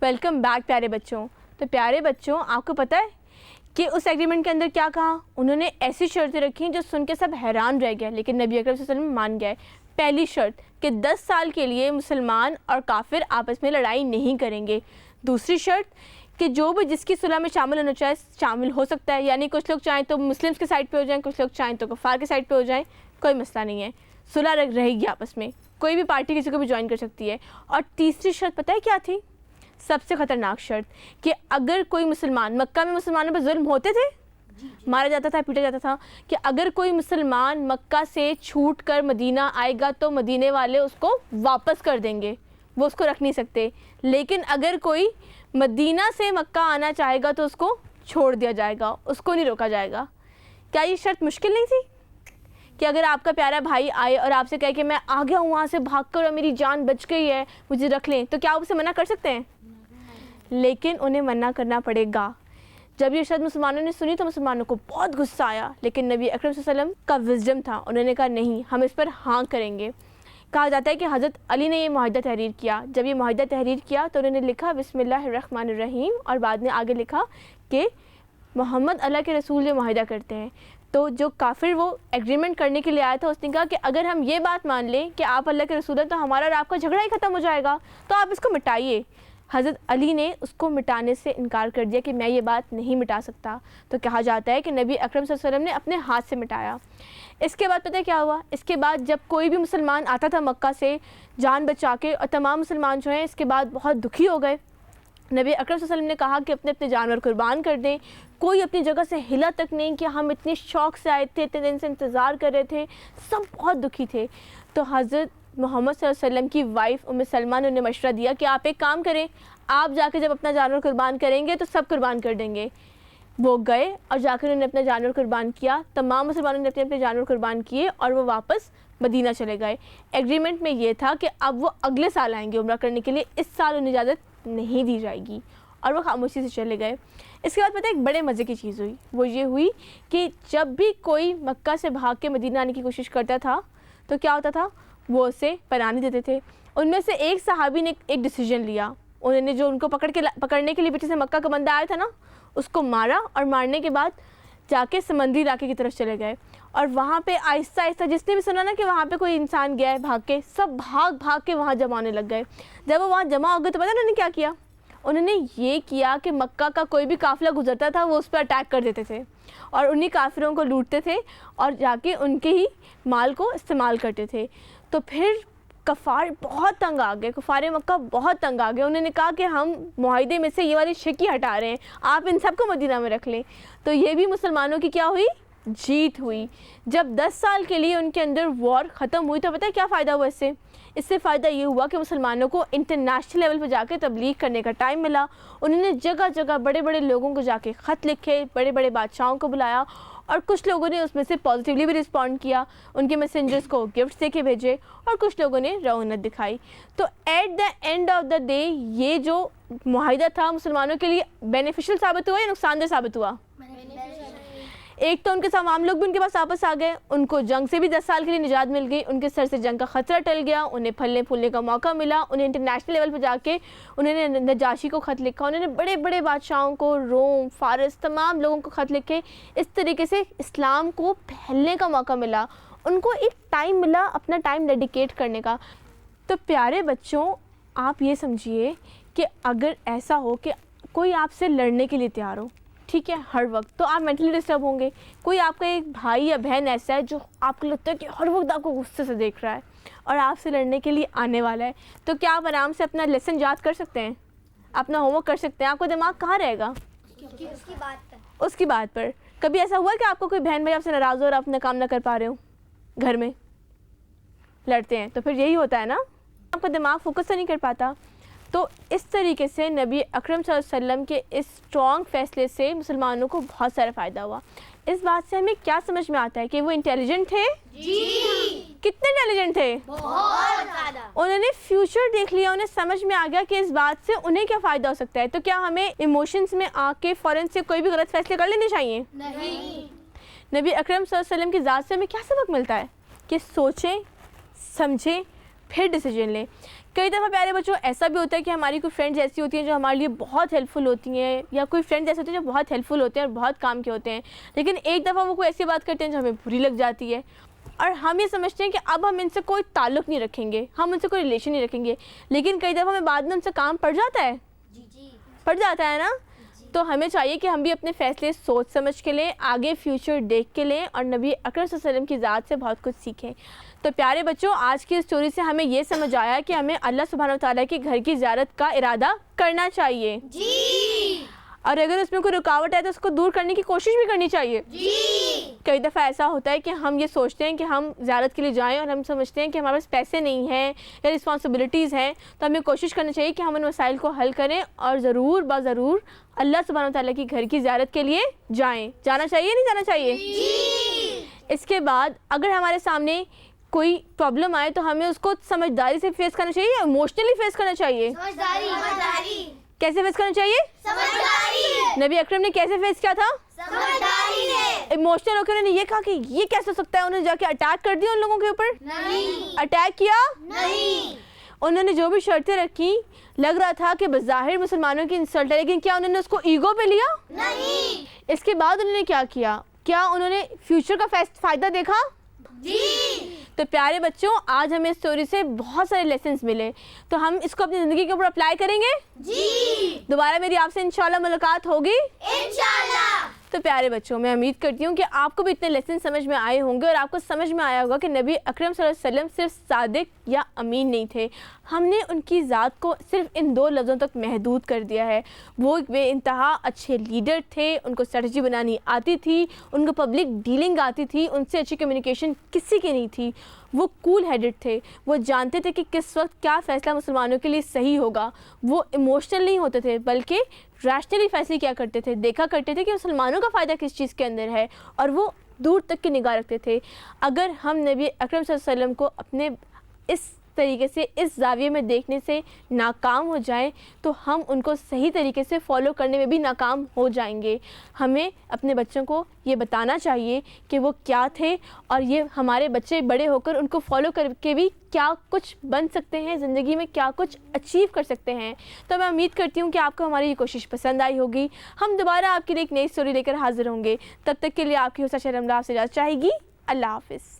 Welcome back پیارے بچوں. تو پیارے بچوں آپ کو پتہ ہے کہ اس ایگریمنٹ کے اندر کیا کہا؟ انہوں نے ایسی شرطیں رکھیں جو سن کے سب حیران رہ گئے, لیکن نبی اکرم صلی اللہ علیہ وسلم مان گئے. پہلی شرط کہ 10 سال کے لیے مسلمان اور کافر آپس میں لڑائی نہیں کریں گے. دوسری شرط کہ جو بھی جس کی صلح میں شامل ہونا چاہے شامل ہو سکتا ہے, یعنی کچھ لوگ چاہیں تو مسلمس کے سائڈ پہ ہو جائیں, کچھ لوگ چاہیں تو کفار کے سائڈ پہ ہو جائیں, کوئی مسئلہ نہیں ہے, صلح رہے گی آپس میں, کوئی بھی پارٹی کسی کو بھی جوائن کر سکتی ہے. اور تیسری شرط پتہ ہے کیا تھی؟ سب سے خطرناک شرط کہ اگر کوئی مسلمان, مکہ میں مسلمانوں پہ ظلم ہوتے تھے, مارا جاتا تھا, پیٹا جاتا تھا, کہ اگر کوئی مسلمان مکہ سے چھوٹ کر مدینہ آئے گا تو مدینے والے اس کو واپس کر دیں گے, وہ اس کو رکھ نہیں سکتے. لیکن اگر کوئی مدینہ سے مکہ آنا چاہے گا تو اس کو چھوڑ دیا جائے گا, اس کو نہیں روکا جائے گا. کیا یہ شرط مشکل نہیں تھی کہ اگر آپ کا پیارا بھائی آئے اور آپ سے کہے کہ میں آ گیا ہوں وہاں سے بھاگ کر اور میری جان بچ گئی ہے, مجھے رکھ لیں, تو کیا آپ اسے منع کر سکتے ہیں؟ لیکن انہیں منع کرنا پڑے گا. جب یہ شرط مسلمانوں نے سنی تو مسلمانوں کو بہت غصہ آیا, لیکن نبی اکرم صلی اللہ علیہ وسلم کا وزڈم تھا, انہوں نے کہا نہیں, ہم اس پر ہاں کریں گے. کہا جاتا ہے کہ حضرت علی نے یہ معاہدہ تحریر کیا. جب یہ معاہدہ تحریر کیا تو انہوں نے لکھا بسم اللہ الرحمن الرحیم, اور بعد میں آگے لکھا کہ محمد اللہ کے رسول یہ معاہدہ کرتے ہیں. تو جو کافر وہ ایگریمنٹ کرنے کے لیے آیا تھا, اس نے کہا کہ اگر ہم یہ بات مان لیں کہ آپ اللہ کے رسول ہیں تو ہمارا اور آپ کا جھگڑا ہی ختم ہو جائے گا, تو آپ اس کو مٹائیے. حضرت علی نے اس کو مٹانے سے انکار کر دیا کہ میں یہ بات نہیں مٹا سکتا. تو کہا جاتا ہے کہ نبی اکرم صلی اللہ علیہ وسلم نے اپنے ہاتھ سے مٹایا. اس کے بعد پتہ ہے کیا ہوا؟ اس کے بعد جب کوئی بھی مسلمان آتا تھا مکہ سے جان بچا کے, اور تمام مسلمان جو ہیں اس کے بعد بہت دکھی ہو گئے, نبی اکرم صلی اللہ علیہ وسلم نے کہا کہ اپنے اپنے جانور قربان کر دیں. کوئی اپنی جگہ سے ہلا تک نہیں کہ ہم اتنے شوق سے آئے تھے, اتنے دن سے انتظار کر رہے تھے, سب بہت دکھی تھے. تو حضرت محمد صلی اللہ علیہ وسلم کی وائف ام سلمہ نے انہیں مشورہ دیا کہ آپ ایک کام کریں, آپ جا کے جب اپنا جانور قربان کریں گے تو سب قربان کر دیں گے. وہ گئے اور جا کر انہوں نے اپنا جانور قربان کیا, تمام مسلمانوں نے اپنے اپنے جانور قربان کیے اور وہ واپس مدینہ چلے گئے. ایگریمنٹ میں یہ تھا کہ اب وہ اگلے سال آئیں گے عمرہ کرنے کے لیے, اس سال انہیں اجازت نہیں دی جائے گی, اور وہ خاموشی سے چلے گئے. اس کے بعد پتہ ہے ایک بڑے مزے کی چیز ہوئی, وہ یہ ہوئی کہ جب بھی کوئی مکہ سے بھاگ کے مدینہ آنے کی کوشش کرتا تھا تو کیا ہوتا تھا, وہ اسے پناہ نہیں دیتے تھے. ان میں سے ایک صحابی نے ایک ڈیسیجن لیا, انہوں نے جو ان کو پکڑنے کے لیے پیچھے سے مکہ کا بندہ آیا تھا نا, اس کو مارا, اور مارنے کے بعد جا کے سمندری علاقے کی طرف چلے گئے. اور وہاں پہ آہستہ آہستہ جس نے بھی سنا نا کہ وہاں پہ کوئی انسان گیا ہے بھاگ کے, سب بھاگ کے وہاں جمع ہونے لگ گئے. جب وہ وہاں جمع ہو گئے تو پتہ انہوں نے کیا کیا؟ انہوں نے یہ کیا کہ مکہ کا کوئی بھی قافلہ گزرتا تھا وہ اس پہ اٹیک کر دیتے تھے, اور انہی کافروں کو لوٹتے تھے اور جا کے ان کے ہی مال کو استعمال کرتے تھے. تو پھر کفار بہت تنگ آ گئے, کفار مکہ بہت تنگ آ گئے. انہوں نے کہا کہ ہم معاہدے میں سے یہ والی شکی ہٹا رہے ہیں, آپ ان سب کو مدینہ میں رکھ لیں. تو یہ بھی مسلمانوں کی کیا ہوئی؟ جیت ہوئی. جب 10 سال کے لیے ان کے اندر وار ختم ہوئی تو پتہ ہے کیا فائدہ ہوا اس سے فائدہ یہ ہوا کہ مسلمانوں کو انٹرنیشنل لیول پہ جا کے تبلیغ کرنے کا ٹائم ملا. انہوں نے جگہ جگہ بڑے بڑے لوگوں کو جا کے خط لکھے, بڑے بڑے بادشاہوں کو بلایا, اور کچھ لوگوں نے اس میں سے پازیٹیولی بھی رسپونڈ کیا, ان کے میسنجرز کو گفٹس دے کے بھیجے, اور کچھ لوگوں نے رعونت دکھائی. تو at the end of the day یہ جو معاہدہ تھا مسلمانوں کے لیے بینیفیشل ثابت ہوا یا نقصان دہ ثابت ہوا؟ ایک تو ان کے تمام لوگ بھی ان کے پاس واپس آ گئے, ان کو جنگ سے بھی 10 سال کے لیے نجات مل گئی, ان کے سر سے جنگ کا خطرہ ٹل گیا, انہیں پھلنے پھولنے کا موقع ملا. انہیں انٹرنیشنل لیول پہ جا کے انہوں نے نجاشی کو خط لکھا, انہوں نے بڑے بڑے بادشاہوں کو, روم, فارس, تمام لوگوں کو خط لکھے. اس طریقے سے اسلام کو پھیلنے کا موقع ملا, ان کو ایک ٹائم ملا اپنا ٹائم ڈیڈیکیٹ کرنے کا. تو پیارے بچوں آپ یہ سمجھیے کہ اگر ایسا ہو کہ کوئی آپ سے لڑنے کے لیے تیار ہو, ٹھیک ہے, ہر وقت, تو آپ مینٹلی ڈسٹرب ہوں گے. کوئی آپ کا ایک بھائی یا بہن ایسا ہے جو آپ کو لگتا ہے کہ ہر وقت آپ کو غصے سے دیکھ رہا ہے اور آپ سے لڑنے کے لیے آنے والا ہے, تو کیا آپ آرام سے اپنا لیسن یاد کر سکتے ہیں, اپنا ہوم ورک کر سکتے ہیں؟ آپ کا دماغ کہاں رہے گا؟ اس کی بات پر. کبھی ایسا ہوا کہ آپ کو کوئی بہن بھائی آپ سے ناراض ہو اور آپ اپنا کام نہ کر پا رہے ہو, گھر میں لڑتے ہیں, تو پھر یہی ہوتا ہے نا, آپ کا دماغ فوکس سے نہیں کر پاتا. تو اس طریقے سے نبی اکرم صلی اللہ علیہ وسلم کے اس اسٹرانگ فیصلے سے مسلمانوں کو بہت سارا فائدہ ہوا. اس بات سے ہمیں کیا سمجھ میں آتا ہے کہ وہ انٹیلیجنٹ تھے؟ جی. کتنے انٹیلیجنٹ تھے؟ بہت زیادہ. انہوں نے فیوچر دیکھ لیا, انہیں سمجھ میں آ گیا کہ اس بات سے انہیں کیا فائدہ ہو سکتا ہے. تو کیا ہمیں ایموشنز میں آ کے فوراً سے کوئی بھی غلط فیصلے کر لینے چاہیے؟ نہیں. نبی اکرم صلی اللہ علیہ وسلم کی ذات سے ہمیں کیا سبق ملتا ہے کہ سوچیں, سمجھیں, پھر ڈیسیجن لیں. کئی دفعہ پیارے بچوں ایسا بھی ہوتا ہے کہ ہماری کوئی فرینڈز ایسی ہوتی ہیں جو ہمارے لیے بہت ہیلپ فل ہوتی ہیں، یا کوئی فرینڈز ایسے ہوتے ہیں جو بہت ہیلپ فل ہوتے ہیں اور بہت کام کے ہوتے ہیں، لیکن ایک دفعہ وہ کوئی ایسی بات کرتے ہیں جو ہمیں بری لگ جاتی ہے، اور ہم یہ سمجھتے ہیں کہ اب ہم ان سے کوئی تعلق نہیں رکھیں گے، ہم ان سے کوئی ریلیشن نہیں رکھیں گے، لیکن کئی دفعہ ہمیں بعد میں ان سے کام پڑ جاتا ہے، پڑ جاتا ہے نا. تو ہمیں چاہیے کہ ہم بھی اپنے فیصلے سوچ سمجھ کے لیں، آگے فیوچر دیکھ کے لیں، اور نبی اکرم صلی اللہ علیہ وسلم کی ذات سے بہت کچھ سیکھیں. تو پیارے بچوں، آج کی اسٹوری سے ہمیں یہ سمجھ آیا کہ ہمیں اللہ سبحانہ وتعالیٰ کے گھر کی زیارت کا ارادہ کرنا چاہیے، اور اگر اس میں کوئی رکاوٹ ہے تو اس کو دور کرنے کی کوشش بھی کرنی چاہیے. کئی دفعہ ایسا ہوتا ہے کہ ہم یہ سوچتے ہیں کہ ہم زیارت کے لیے جائیں اور ہم سمجھتے ہیں کہ ہمارے پاس پیسے نہیں ہیں یا رسپانسبلٹیز ہیں، تو ہمیں کوشش کرنی چاہیے کہ ہم ان مسائل کو حل کریں اور ضرور ضرور اللہ سبحانہ وتعالیٰ کی گھر کی زیارت کے لیے جائیں. جانا چاہیے نہیں جانا چاہیے؟ اس کے بعد اگر ہمارے سامنے کوئی پرابلم آئے تو ہمیں اس کو سمجھداری سے فیس کرنا چاہیے یا ایموشنلی فیس کرنا چاہیے؟ کیسے فیس کرنا چاہیے؟ نبی اکرم نے کیسے فیس کیا تھا؟ ایموشنل ہو کے انہوں نے یہ کہا کہ یہ کیسے ہو سکتا ہے، انہوں نے جا کے اٹیک کر دیا ان لوگوں کے اوپر؟ اٹیک کیا؟ انہوں نے جو بھی شرطیں رکھی لگ رہا تھا کہ بظاہر مسلمانوں کی انسلٹ ہے، لیکن کیا انہوں نے اس کو ایگو پہ لیا؟ اس کے بعد انہوں نے کیا کیا؟ کیا انہوں نے فیوچر کا فائدہ دیکھا؟ تو پیارے بچوں، آج ہمیں اسٹوری سے بہت سارے لیسنز ملے، تو ہم اس کو اپنی زندگی کے اوپر اپلائی کریں گے. دوبارہ میری آپ سے انشاءاللہ ملاقات ہوگی. تو پیارے بچوں، میں امید کرتی ہوں کہ آپ کو بھی اتنے لیسن سمجھ میں آئے ہوں گے، اور آپ کو سمجھ میں آیا ہوگا کہ نبی اکرم صلی اللہ علیہ وسلم صرف صادق یا امین نہیں تھے. ہم نے ان کی ذات کو صرف ان 2 لفظوں تک محدود کر دیا ہے. وہ ایک بے انتہا اچھے لیڈر تھے، ان کو اسٹریٹجی بنانی آتی تھی، ان کو پبلک ڈیلنگ آتی تھی، ان سے اچھی کمیونیکیشن کسی کی نہیں تھی. وہ کول ہیڈڈ تھے، وہ جانتے تھے کہ کس وقت کیا فیصلہ مسلمانوں کے لیے صحیح ہوگا. وہ ایموشنل نہیں ہوتے تھے بلکہ ریشنلی فیصلے کیا کرتے تھے، دیکھا کرتے تھے کہ مسلمانوں کا فائدہ کس چیز کے اندر ہے، اور وہ دور تک کی نگاہ رکھتے تھے. اگر ہم نبی اکرم صلی اللہ علیہ وسلم کو اپنے اس طریقے سے اس زاویے میں دیکھنے سے ناکام ہو جائیں تو ہم ان کو صحیح طریقے سے فالو کرنے میں بھی ناکام ہو جائیں گے. ہمیں اپنے بچوں کو یہ بتانا چاہیے کہ وہ کیا تھے، اور یہ ہمارے بچے بڑے ہو کر ان کو فالو کر کے بھی کیا کچھ بن سکتے ہیں، زندگی میں کیا کچھ اچیو کر سکتے ہیں. تو میں امید کرتی ہوں کہ آپ کو ہماری یہ کوشش پسند آئی ہوگی. ہم دوبارہ آپ کے لیے ایک نئی اسٹوری لے کر حاضر ہوں گے. تب تک کے لیے آپ کی حسن شرم آپ سے اجازت چاہے گی. اللہ حافظ.